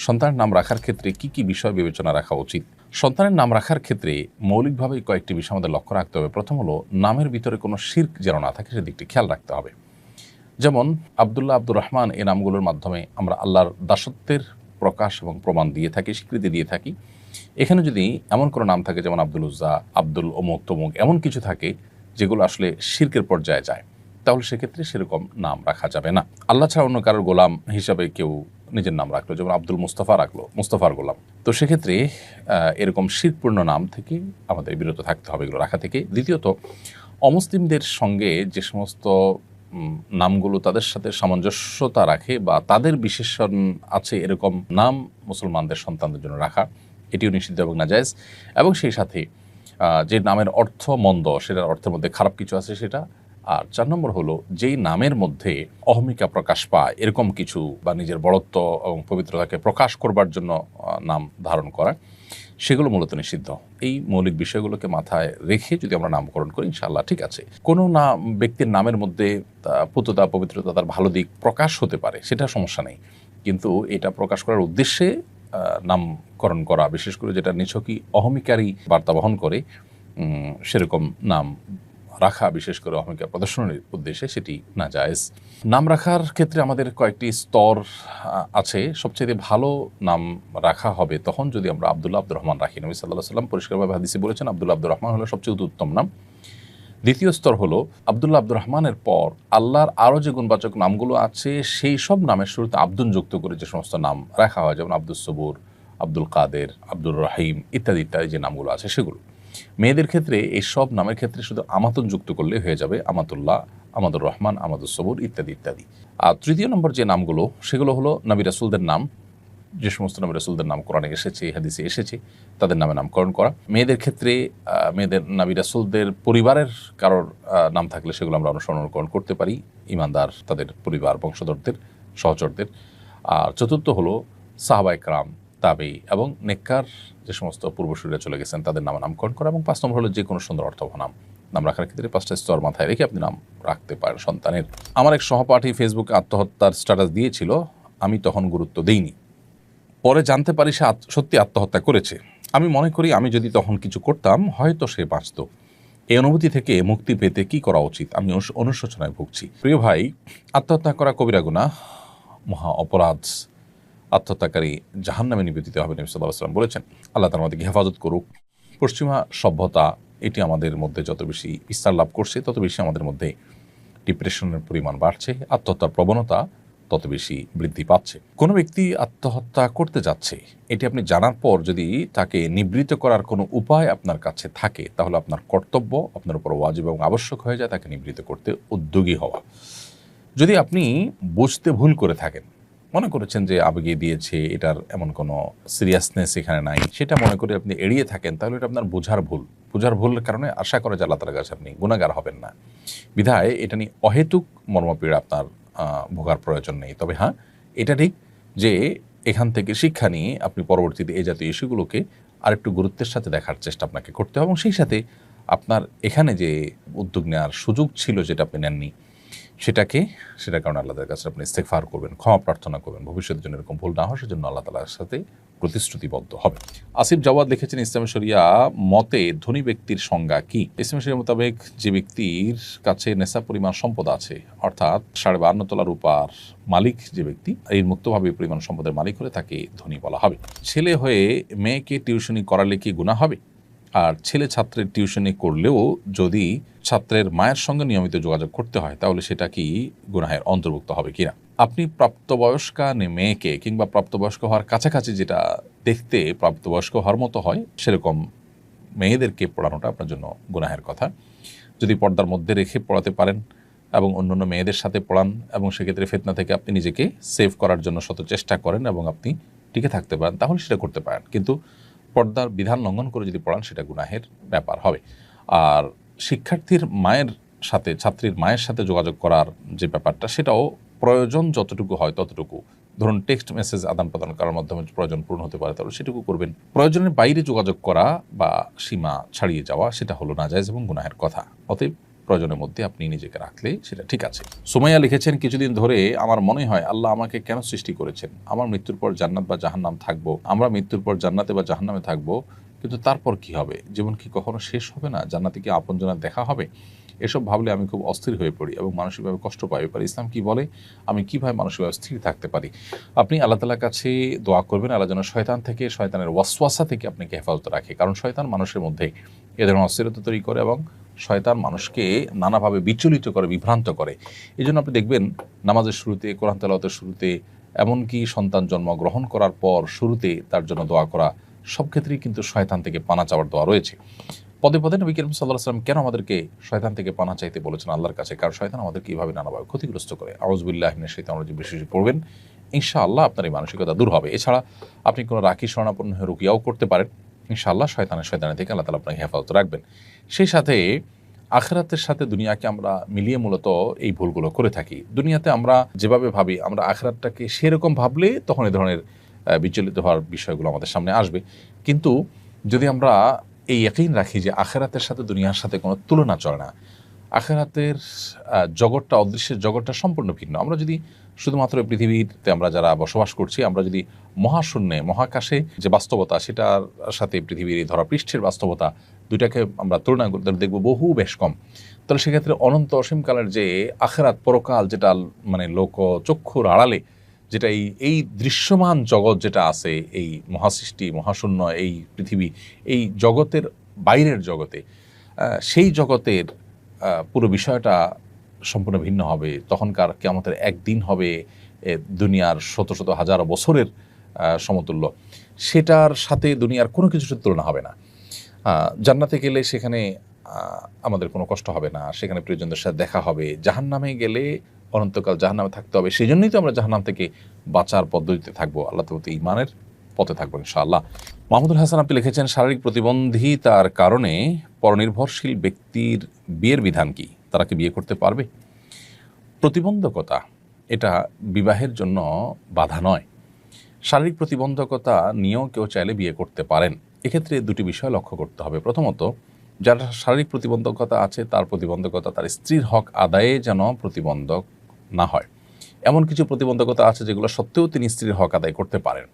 সন্তানের নাম রাখার ক্ষেত্রে কি কি বিষয় বিবেচনা রাখা উচিত? সন্তানের নাম রাখার ক্ষেত্রে মৌলিকভাবেই কয়েকটি বিষয় আমাদের লক্ষ্য রাখতে হবে। প্রথম হলো, নামের ভিতরে কোনো শিরক যেন না থাকে সেদিকটি খেয়াল রাখতে হবে। যেমন আবদুল্লাহ, আব্দুর রহমান এই নামগুলোর মাধ্যমে আমরা আল্লাহর দাসত্বের প্রকাশ এবং প্রমাণ দিয়ে থাকি, স্বীকৃতি দিয়ে থাকি। এখানে যদি এমন কোনো নাম থাকে যেমন আব্দুল উজ্জা, আব্দুল অমুক তমুক, এমন কিছু থাকে যেগুলো আসলে শিরকের পর্যায়ে যায়, তাহলে সেক্ষেত্রে সেরকম নাম রাখা যাবে না। আল্লাহ ছাড়া অন্য কারোর গোলাম হিসাবে কেউ নিজের নাম রাখলো, যেমন আব্দুল মুস্তফা রাখলো, মুস্তফার গোলাম, তো সেক্ষেত্রে এরকম শিরকপূর্ণ নাম থেকে আমাদের বিরত থাকতে হবে, এগুলো রাখা থেকে। দ্বিতীয়ত, অমুসলিমদের সঙ্গে যে সমস্ত নামগুলো তাদের সাথে সামঞ্জস্যতা রাখে বা তাদের বিশেষণ আছে এরকম নাম মুসলমানদের সন্তানদের জন্য রাখা, এটিও নিষিদ্ধ এবং নাজায়েজ। এবং সেই সাথে যে নামের অর্থ মন্দ, সেটার অর্থের মধ্যে খারাপ কিছু আছে সেটা। আর 4 নম্বর হলো, যেই নামের মধ্যে অহমিকা প্রকাশ পায় এরকম কিছু, বা নিজের বড়ত্ব এবং পবিত্রতাকে প্রকাশ করবার জন্য নাম ধারণ করা, সেগুলো মূলত নিষিদ্ধ। এই মৌলিক বিষয়গুলোকে মাথায় রেখে যদি আমরা নামকরণ করি, ইনশাআল্লাহ ঠিক আছে। কোনো ব্যক্তির নামের মধ্যে পুততা, পবিত্রতা, তার ভালো দিক প্রকাশ হতে পারে, সেটা সমস্যা নেই, কিন্তু এটা প্রকাশ করার উদ্দেশ্যে নামকরণ করা, বিশেষ করে যেটা নিছকই অহমিকারী বার্তা বহন করে, সেরকম নাম রাখা, বিশেষ করে অহমিকা প্রদর্শনের উদ্দেশ্যে, সেটি নাজায়েজ। নাম রাখার ক্ষেত্রে আমাদের কয়েকটি স্তর আছে। সবচেয়ে ভালো নাম রাখা হবে তখন যদি আমরা আবদুল্লাহ, আব্দুর রহমান রাখি। নবী সাল্লাল্লাহু আলাইহি ওয়াসাল্লাম পরিষ্কারভাবে হাদিসে বলেছেন, আবদুল্লাহ, আব্দুর রহমান হলো সবচেয়ে উত্তম নাম। দ্বিতীয় স্তর হলো, আবদুল্লাহ, আব্দুর রহমানের পর আল্লাহর আরও যে গুণবাচক নামগুলো আছে সেই সব নামের শুরুতে আব্দুন যুক্ত করে যে সমস্ত নাম রাখা হয়, যেমন আব্দুস সবুর, আব্দুল কাদের, আব্দুর রহিম ইত্যাদি ইত্যাদি যে নামগুলো আছে সেগুলো। মেয়েদের ক্ষেত্রে এই সব নামের ক্ষেত্রে শুধু আমাতুন যুক্ত করলে হয়ে যাবে, আমাতুল্লাহ, আমাদুর রহমান, আমাদুস সবুর ইত্যাদি ইত্যাদি। আর তৃতীয় নম্বর যে নামগুলো, সেগুলো হলো নবী রাসূলদের নাম। যে সমস্ত নবী রাসূলদের নাম কোরআনে এসেছে, হাদিসে এসেছে, তাদের নামে নামকরণ করা। মেয়েদের ক্ষেত্রে মেয়েদের নবী রাসূলদের পরিবারের কারোর নাম থাকলে সেগুলো আমরা অনুসরণ করতে পারি, ইমানদার তাদের পরিবার, বংশধরদের, সহচরদের। আর চতুর্থ হলো সাহাবায়ে কেরাম, তাবেঈ এবং নেককার যে সমস্ত পূর্বসূরীরা চলে গেছেন তাদের নামে নামকরণ করা। এবং 5 নম্বর হলো যে কোনো সুন্দর অর্থবহ নাম রাখার ক্ষেত্রে 5টা স্তর মাথায় রেখে আপনি নাম রাখতে পারেন সন্তানের। আমার এক সহপাঠী ফেসবুকে আত্মহত্যার স্ট্যাটাস দিয়েছিল, আমি তখন গুরুত্ব দিইনি। পরে জানতে পারি সে সত্যি আত্মহত্যা করেছে। আমি মনে করি আমি যদি তখন কিছু করতাম হয়তো সে বাঁচত। এই অনুভূতি থেকে মুক্তি পেতে কি করা উচিত? আমি অনুশোচনায় ভুগছি। প্রিয় ভাই, আত্মহত্যা করা কবিরা গুনাহ, মহা অপরাধ। আত্মহত্যাকারী জাহান্নামে নিবেদিত হবে, নবী সাল্লাল্লাহু আলাইহি ওয়াসাল্লাম বলেছেন। আল্লাহ তাআলা আমাদেরকে হেফাজত করুক। পশ্চিমা সভ্যতা এটি আমাদের মধ্যে যত বেশি বিস্তার লাভ করছে, তত বেশি আমাদের মধ্যে ডিপ্রেশনের পরিমাণ বাড়ছে, আত্মহত্যার প্রবণতা তত বেশি বৃদ্ধি পাচ্ছে। কোনো ব্যক্তি আত্মহত্যা করতে যাচ্ছে, এটি আপনি জানার পর যদি তাকে নিবৃত্ত করার কোনো উপায় আপনার কাছে থাকে, তাহলে আপনার কর্তব্য, আপনার উপর ওয়াজিব এবং আবশ্যক হয়ে যায় তাকে নিবৃত্ত করতে উদ্যোগী হওয়া। যদি আপনি বুঝতে ভুল করে থাকেন, মনে করেছেন যে আবেগে দিয়েছে, এটার এমন কোনো সিরিয়াসনেস এখানে নাই, সেটা মনে করে আপনি এড়িয়ে থাকেন, তাহলে এটা আপনার বোঝার ভুলের কারণে আশা করা যায় আল্লাহ তাআলার কাছে আপনি গুনাহগার হবেন না। বিধায় এটা নিয়ে অহেতুক মর্মপীড়া আপনার ভোগার প্রয়োজন নেই। তবে হ্যাঁ, এটা ঠিক যে এখান থেকে শিক্ষা নিয়ে আপনি পরবর্তীতে এই জাতীয় ইস্যুগুলোকে আরেকটু গুরুত্বের সাথে দেখার চেষ্টা আপনাকে করতে হবে, এবং সেই সাথে আপনার এখানে যে উদ্যোগ নেওয়ার সুযোগ ছিল যেটা আপনি নেননি, সেটার কারণে আল্লাহ তাআলার কাছে আপনি ইস্তেগফার করবেন, ক্ষমা প্রার্থনা করবেন, ভবিষ্যতের জন্য এরকম ভুল না হয় সেজন্য আল্লাহ তাআলার সাথে প্রতিশ্রুতিবদ্ধ হবে। আসিফ জাওয়াদ লিখেছেন, ইসলামী শরিয়া মতে ধনী ব্যক্তির সংজ্ঞা কি? ইসলামী শরিয়া মোতাবেক যে ব্যক্তির কাছে নেশা পরিমাণ সম্পদ আছে, অর্থাৎ 52.5 তোলা রূপার মালিক যে ব্যক্তি, এই মুক্তভাবে পরিমাণ সম্পদের মালিক হলে তাকে ধনী বলা হবে। ছেলে হয়ে মেয়েকে টিউশনি করালে কি গুনাহ হবে? আর ছেলে ছাত্রের টিউশনি করলেও যদি ছাত্রের মায়ের সঙ্গে নিয়মিত যোগাযোগ করতে হয়, তাহলে সেটা কি গুনাহের অন্তর্ভুক্ত হবে কিনা? আপনি প্রাপ্তবয়স্কা মেয়েকে, কিংবা প্রাপ্তবয়স্ক হওয়ার কাছাকাছি যেটা দেখতে প্রাপ্তবয়স্ক হওয়ার মতো হয় সেরকম মেয়েদেরকে পড়ানোটা আপনার জন্য গুনাহের কথা। যদি পর্দার মধ্যে রেখে পড়াতে পারেন এবং অন্যান্য মেয়েদের সাথে পড়ান, এবং সেক্ষেত্রে ফিতনা থেকে আপনি নিজেকে সেভ করার জন্য শত চেষ্টা করেন এবং আপনি টিকে থাকতে পারেন, তাহলে সেটা করতে পারেন। কিন্তু পর্দার বিধান লঙ্ঘন করে যদি পড়ান, সেটা গুনাহের ব্যাপার হবে। আর শিক্ষার্থীর মায়ের সাথে, ছাত্রীর মায়ের সাথে যোগাযোগ করার যে ব্যাপারটা, সেটাও প্রয়োজন যতটুকু হয় ততটুকু। ধরুন টেক্সট মেসেজ আদান প্রদান করার মাধ্যমে প্রয়োজন পূর্ণ হতে পারে, তাহলে সেটুকু করবেন। প্রয়োজনের বাইরে যোগাযোগ করা বা সীমা ছাড়িয়ে যাওয়া, সেটা হলো নাজায়েজ এবং গুনাহের কথা। অতএব প্রয়োজনের মধ্যে আপনি নিজেকে রাখলে সেটা ঠিক আছে। সুমাইয়া লিখেছেন, কিছুদিন ধরে আমার মনে হয় আল্লাহ আমাকে কেন সৃষ্টি করেছেন, আমার মৃত্যুর পর জান্নাত বা জাহান্নাম থাকবো, আমরা মৃত্যুর পর জান্নাতে বা জাহান্নামে থাকবো, কিন্তু তারপর কি হবে, জীবন কি কখনো শেষ হবে না, জান্নাতে কি আপনজনের দেখা হবে, এসব ভাবলে আমি খুব অস্থির হয়ে পড়ি এবং মানসিকভাবে কষ্ট পাই। এবার ইসলাম কি বলে, আমি কিভাবে মানসিকভাবে স্থির থাকতে পারি? আপনি আল্লাহ তাআলার কাছে দোয়া করবেন আল্লাহ যেন শয়তান থেকে, শয়তানের ওয়াসওয়াসা থেকে আপনাকে হেফাজত রাখে, কারণ শয়তান মানুষের মধ্যে এ ধরনের অস্থিরতা তৈরি করে এবং শয়তান মানুষকে নানাভাবে বিচলিত করে, বিভ্রান্ত করে। এই জন্য আপনি দেখবেন নামাজের শুরুতে, কোরআন তেলাওয়াতের শুরুতে, এমনকি সন্তান জন্মগ্রহণ করার পর শুরুতে তার জন্য দোয়া করা, সব ক্ষেত্রেই কিন্তু শয়তান থেকে পানা চাওয়ার দোয়া রয়েছে। পদে পদে নবী করিম সাল্লাল্লাহু আলাইহি ওয়াসাল্লাম কেন আমাদেরকে শয়তান থেকে পানা চাইতে বলেছেন আল্লাহর কাছে, কারণ শয়তান আমাদেরকে এইভাবে নানাভাবে ক্ষতিগ্রস্ত করে। আউযু বিল্লাহি মিনাশ শাইতানির রাজিম বেশি বেশি পড়বেন, ইনশাআল্লাহ আপনার এই মানসিকতা দূর হবে। এছাড়া আপনি কোনো রাখি শরণাপন্ন হয়ে রুকিয়াও করতে পারেন, ইনশাআল্লাহ শয়তানি থেকে আল্লাহ তাআলা আপনাকে হেফাজত রাখবেন। সেই সাথে আখিরাতের সাথে দুনিয়াকে আমরা মিলিয়ে মূলত এই ভুলগুলো করে থাকি। দুনিয়াতে আমরা যেভাবে ভাবি, আমরা আখিরাতটাকে সেরকম ভাবলে তখন এই ধরনের বিচলিত হওয়ার বিষয়গুলো আমাদের সামনে আসবে। কিন্তু যদি আমরা এই ইয়াকিন রাখি যে আখিরাতের সাথে দুনিয়ার সাথে কোনো তুলনা চলে না, আখিরাতের জগৎটা, অদৃশ্যের জগৎটা সম্পূর্ণ ভিন্ন। আমরা যদি শুধুমাত্র পৃথিবীতে আমরা যারা বসবাস করছি, আমরা যদি মহাশূন্যে, মহাকাশে যে বাস্তবতা, সেটার সাথে পৃথিবীর এই ধরাপৃষ্ঠের বাস্তবতা দুইটাকে আমরা তুলনা করতে দেখব বহু বেশ কম। তাহলে সেক্ষেত্রে অনন্ত অসীমকালের যে আখিরাত, পরকাল, যেটা মানে লোক চক্ষুর আড়ালে, যেটা এই দৃশ্যমান জগৎ যেটা আছে, এই মহাসৃষ্টি, মহাশূন্য, এই পৃথিবী, এই জগতের বাইরের জগতে, সেই জগতের পুরো বিষয়টা সম্পূর্ণ ভিন্ন হবে। তখনকার কিয়ামতের একদিন হবে দুনিয়ার শত শত হাজার বছরের সমতুল্য। সেটার সাথে দুনিয়ার কোনো কিছুর তুলনা হবে না। জান্নাতে গেলে সেখানে আমাদের কোনো কষ্ট হবে না, সেখানে প্রিয়জনদের সাথে দেখা হবে। জাহান্নামে গেলে অনন্তকাল জাহান্নামে থাকতে হবে। সেই জন্যই তো আমরা জাহান্নাম থেকে বাঁচার পদ্ধতিতে থাকবো, আল্লাহ তাআলা ঈমানের পথে থাকবো ইনশাআল্লাহ। মাহমুদুল হাসান আপনি লিখেছেন, শারীরিক প্রতিবন্ধিতার কারণে পরনির্ভরশীল ব্যক্তির বিয়ের বিধান কি, তারা কি বিয়ে করতে পারবে? প্রতিবন্ধকতা এটা বিবাহের জন্য বাধা নয়। শারীরিক প্রতিবন্ধকতা নিয়েও কেউ চাইলে বিয়ে করতে পারেন। এক্ষেত্রে দুটি বিষয় লক্ষ্য করতে হবে। প্রথমত, যার শারীরিক প্রতিবন্ধকতা আছে তার প্রতিবন্ধকতা তার স্ত্রীর হক আদায়ে যেন প্রতিবন্ধক না হয়। এমন কিছু প্রতিবন্ধকতা আছে যেগুলো সত্ত্বেও তিনি স্ত্রীর হক আদায় করতে পারেন।